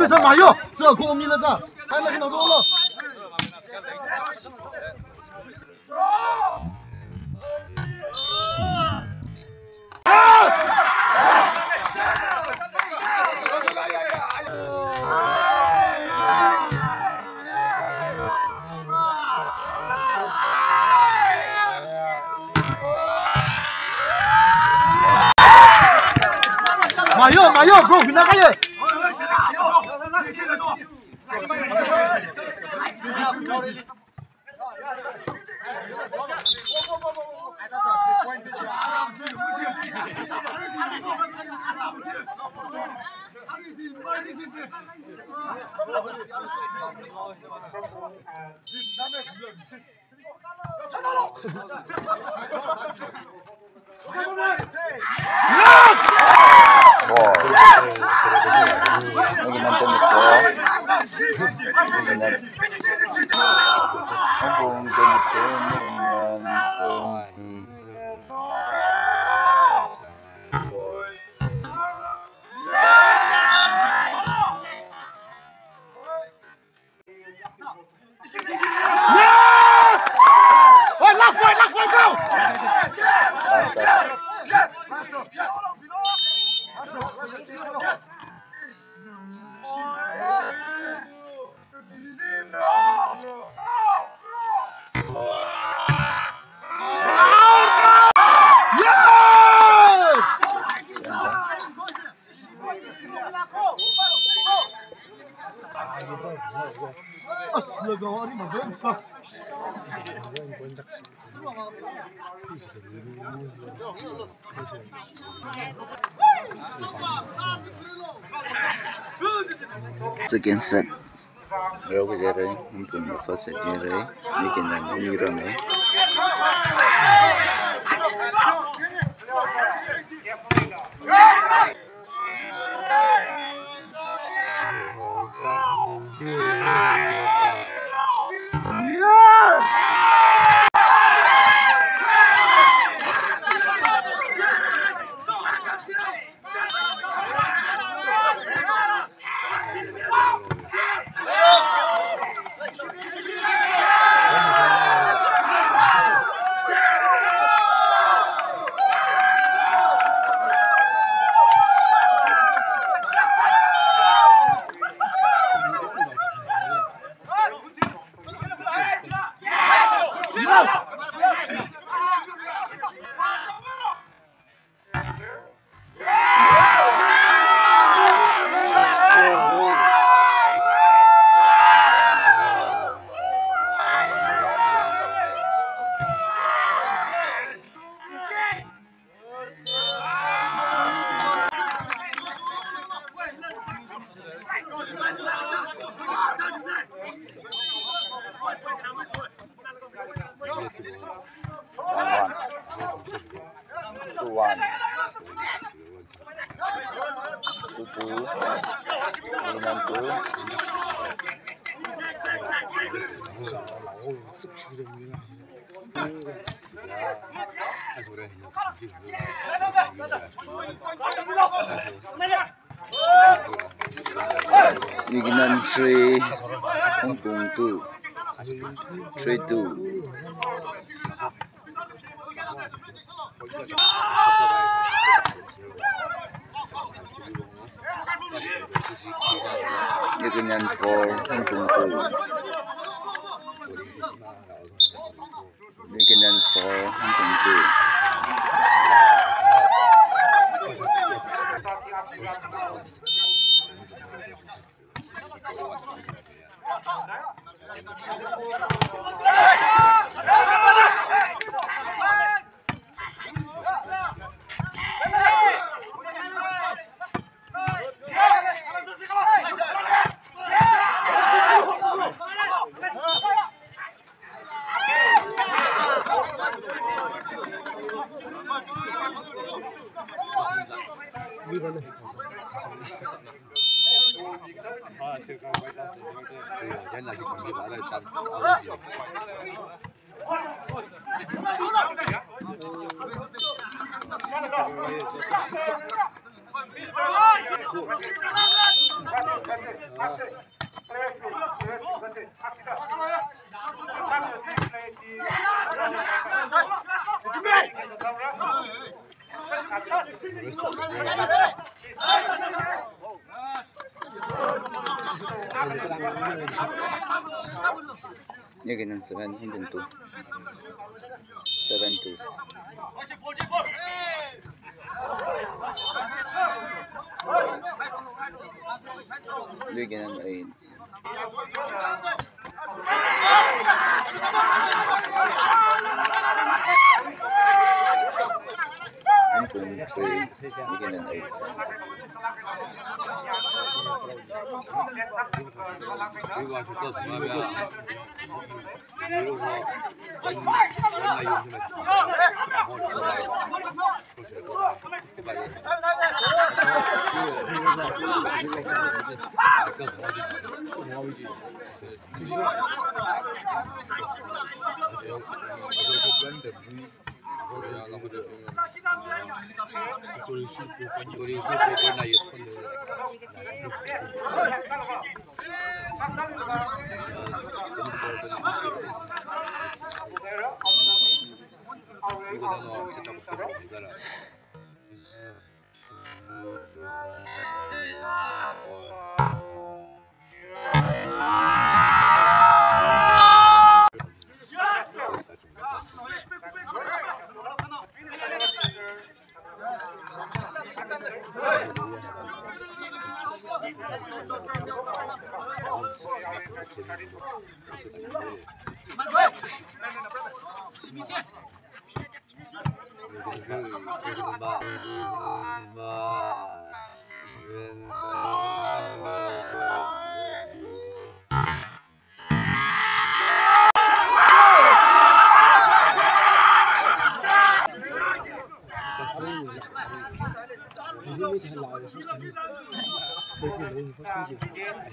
对上马佑，这公民的战，还没看到多了。马佑 ，bro， 跟他开始。Lagi nonton itu. Abang Yes! One, last one, go! Second set. Baru kerja ray, mungkin first set ni ray. Ni kena mira ni. Wiginan 3, Hong Kong 2, 3-2. Wiginan 4, Hong Kong 2. Wiginan 4, Hong Kong 2. 여기는 7-2 7-2 여기는 8 1.3 여기는 8 이거 아주 또 동하면 이러고 여기는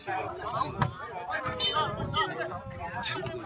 14 14-4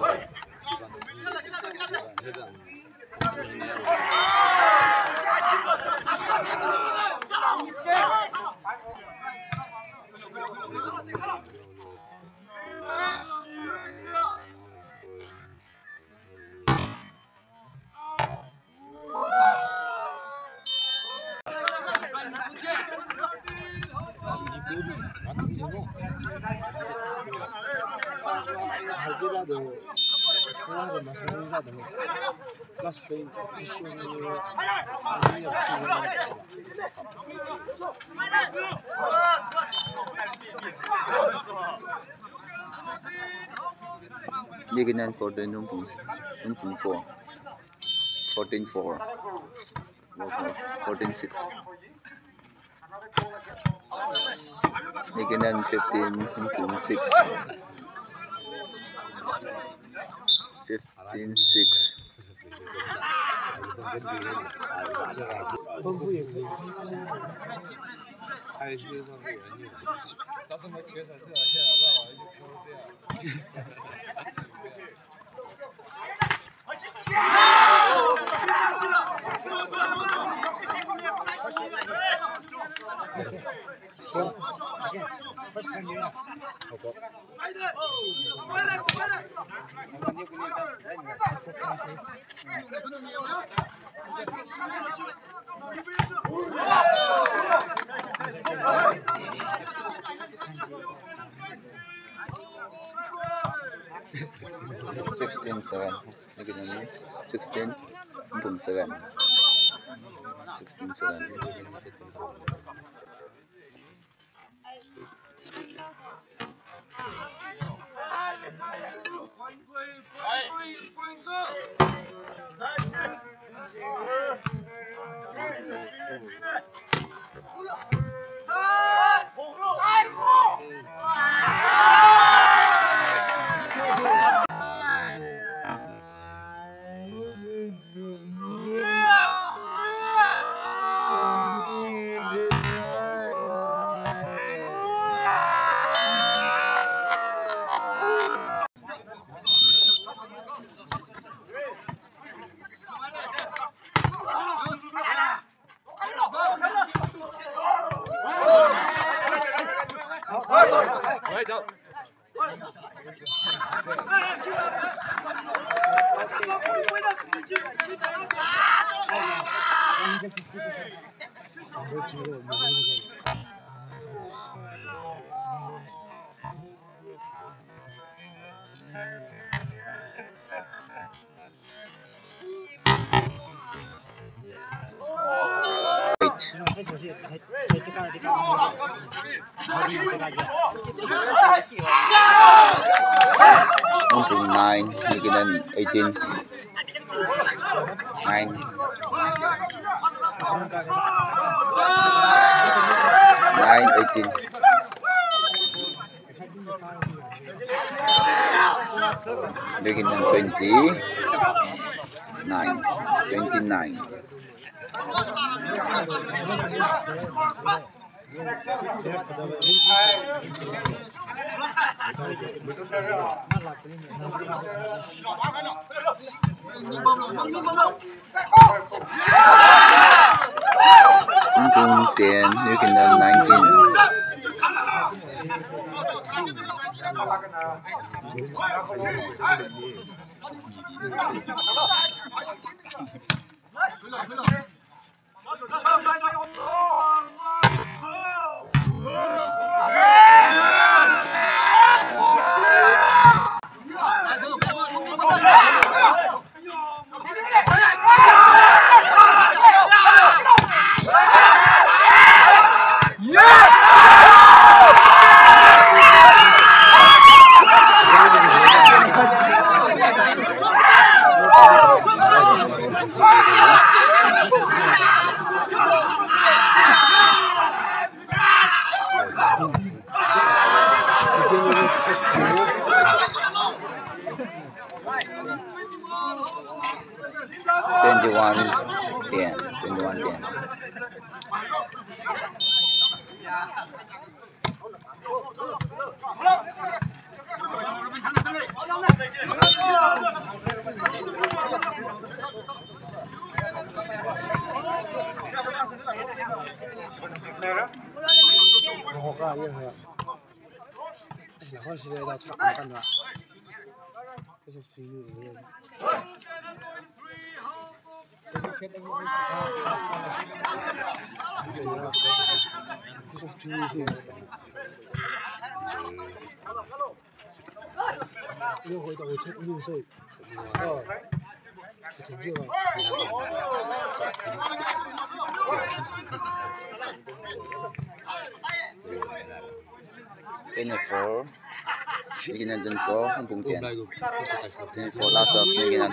14-6 여기는 15-6 15-6 16-7 여기는 16-7 16-7 Hey! 9, Nikinan 18. 9. 18. Nikinan 29. 29. Hùng Tiền, Nikinan 19. Nikinan 24, Hùng Tiền. 24 last of Nikinan.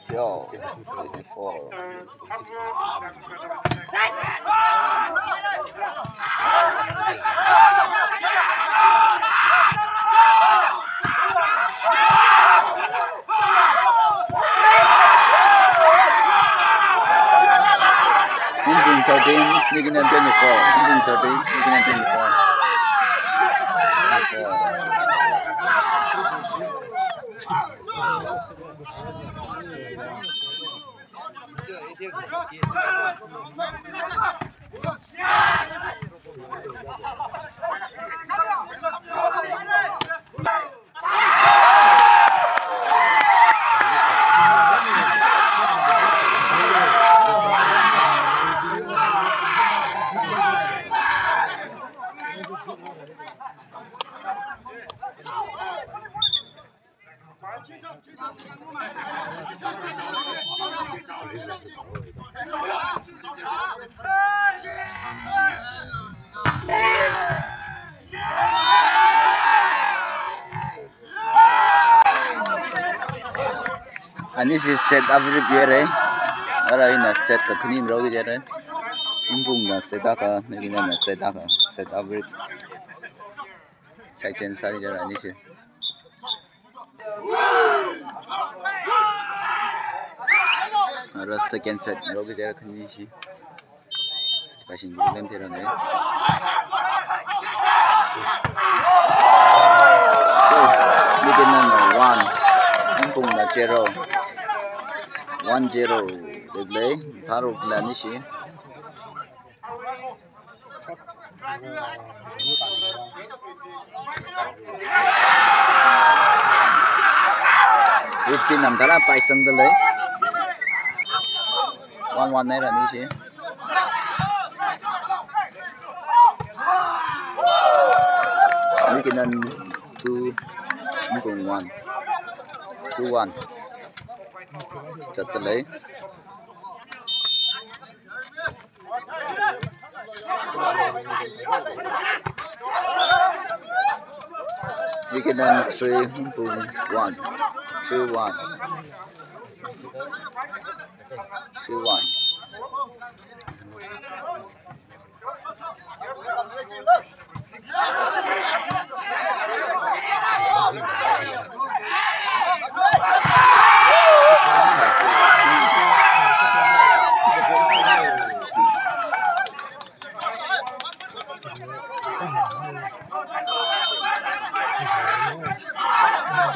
Yo, 24. Hùng 13, Nikinan 24. Hùng 13, Nikinan 24. อันนี้สิเซตอัพริบเยอะเลยอะไรนะเซตกับคืนเราเยอะเลยบุ้งนะเซตอะก็นี่นะเซตอะก็เซตอัพริบใช้เชนใช้เยอะอันนี้สิแล้ว second set เราก็จะคืนนี้สิไปชิงบุ้งเล่นเท่านั้นนี่เป็นนั่นone บุ้งนะzero 1-0 Reglay Taro Glanishi Rupin nằm đó là bài sân đó lấy. One này là như thế. Như cái nên two như cùng one, 2-1. Chặt tới lấy. Như cái nên 3-1, 2-1. 2-1.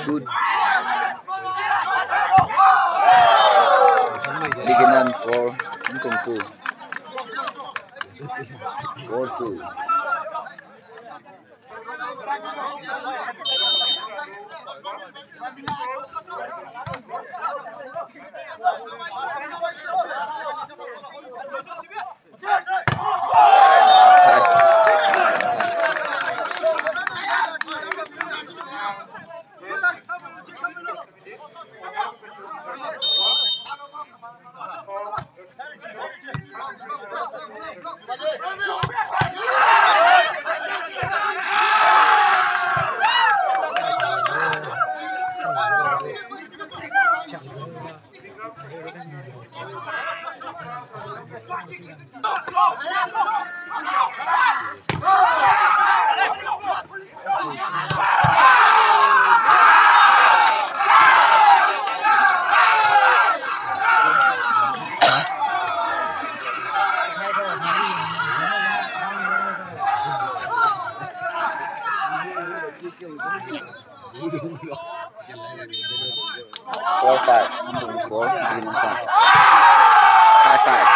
Good. Biginan 4 cùng 2. 4-2. Four, 5. I'm doing 4. Beginning 5. 5-5.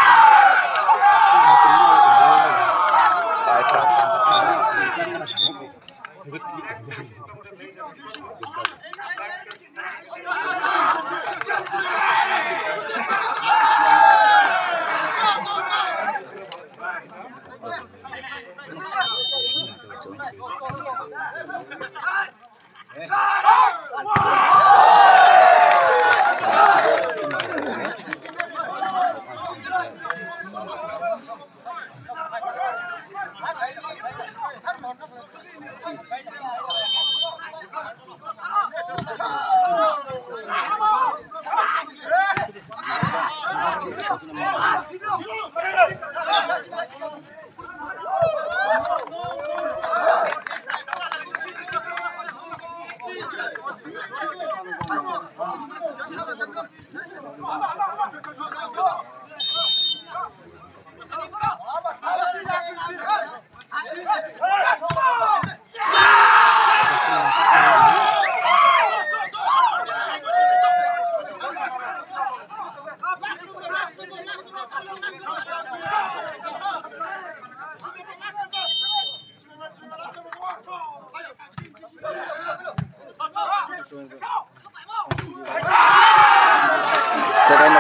7-0.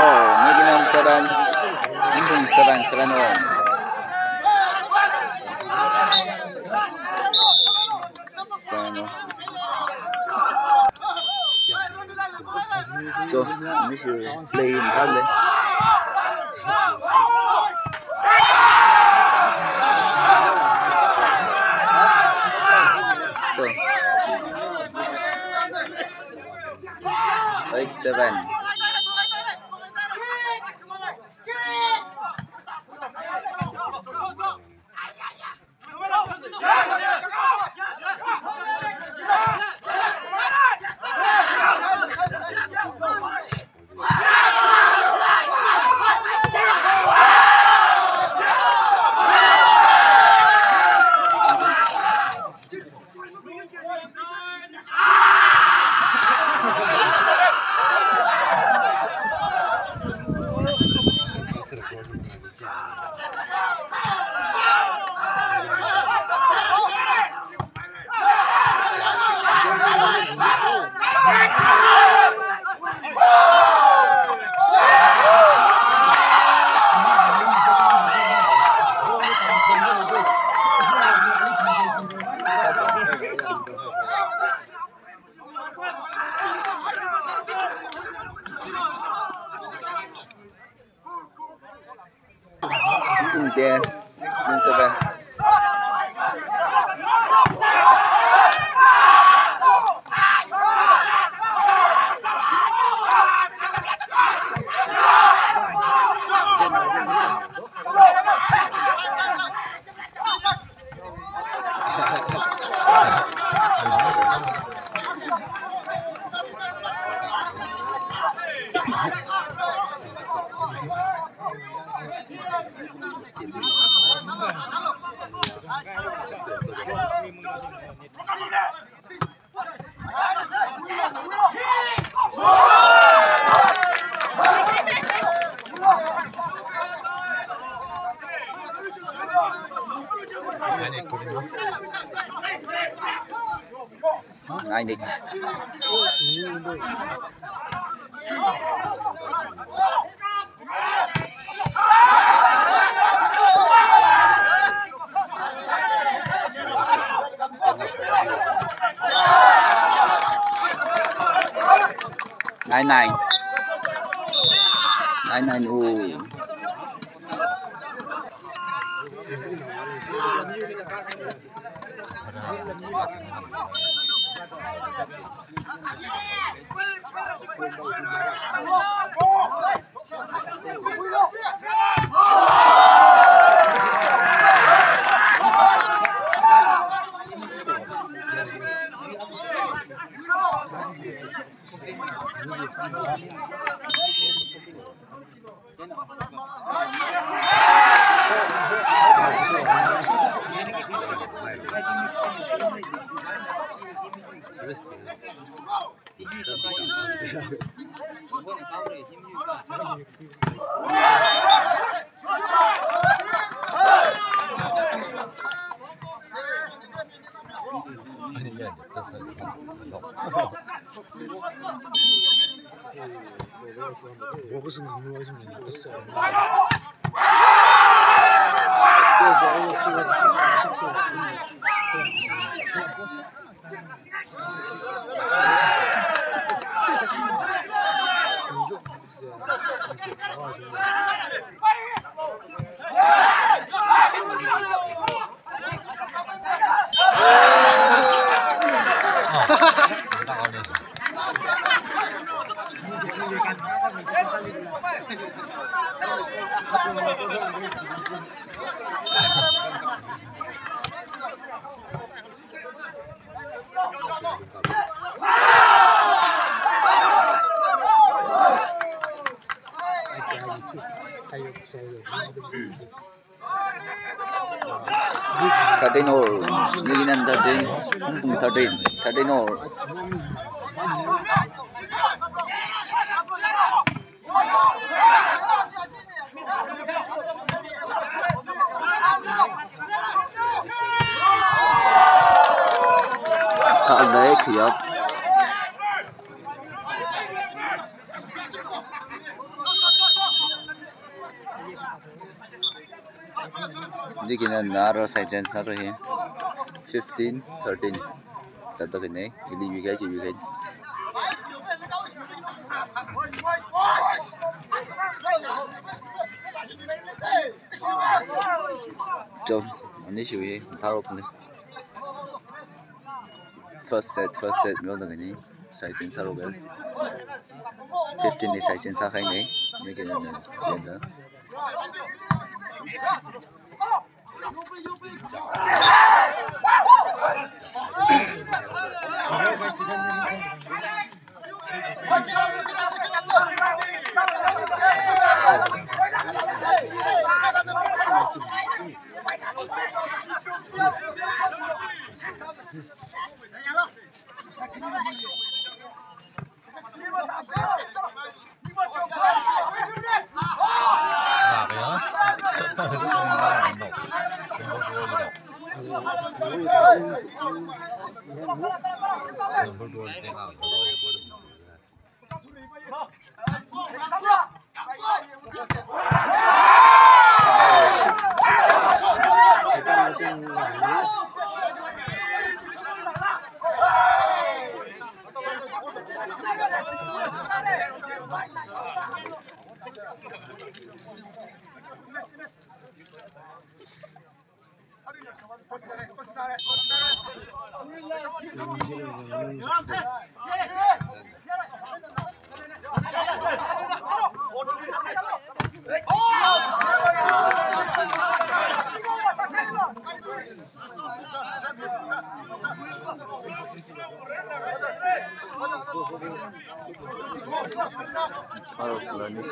Medium 7. Impung 7-0. Cho, ini sih play kali. Tuh. 8-7. 10, 7. Nine eight. Nine. Ooh. All. Nigin and 13 all. Thảo đấy khỉ ốc. Di kina naro side chance naro hi 15-13 tato kene ili wikai chi wikai cho ani shui tharo kene first set lo da kene side chance naro ber 15 ni side chance khai nei me kene na 바로 그러니시.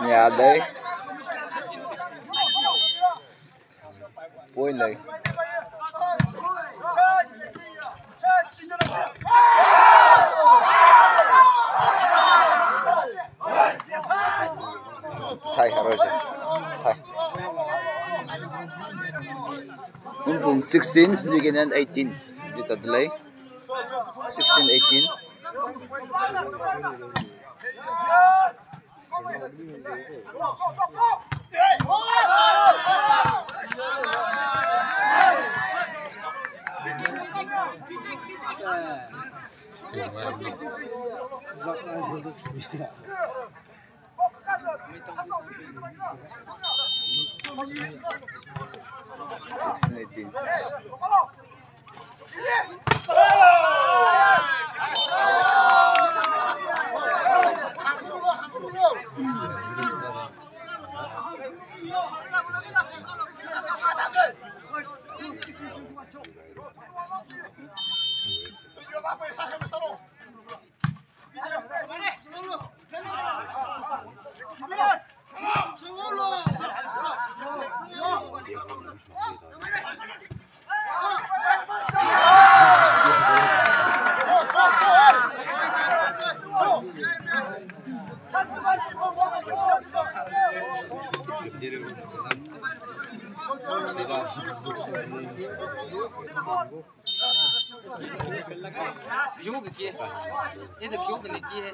Nhà đấy vui lời thay rồi thay Umpung 16 you can end 18 it's a delay 16 18 16-18 Cứu cái kia, thế thì cứu cái này kia.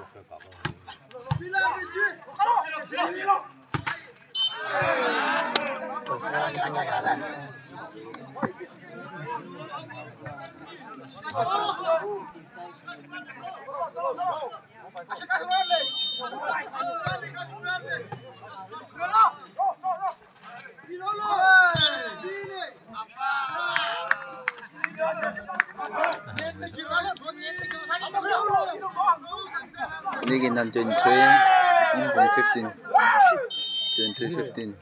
Nigga nan 23 1.15 23-15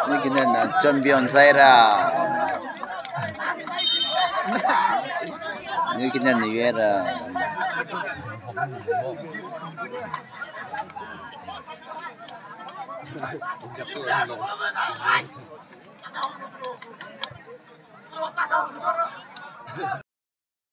Nigga nan champion Zaira Nigga nan Nuera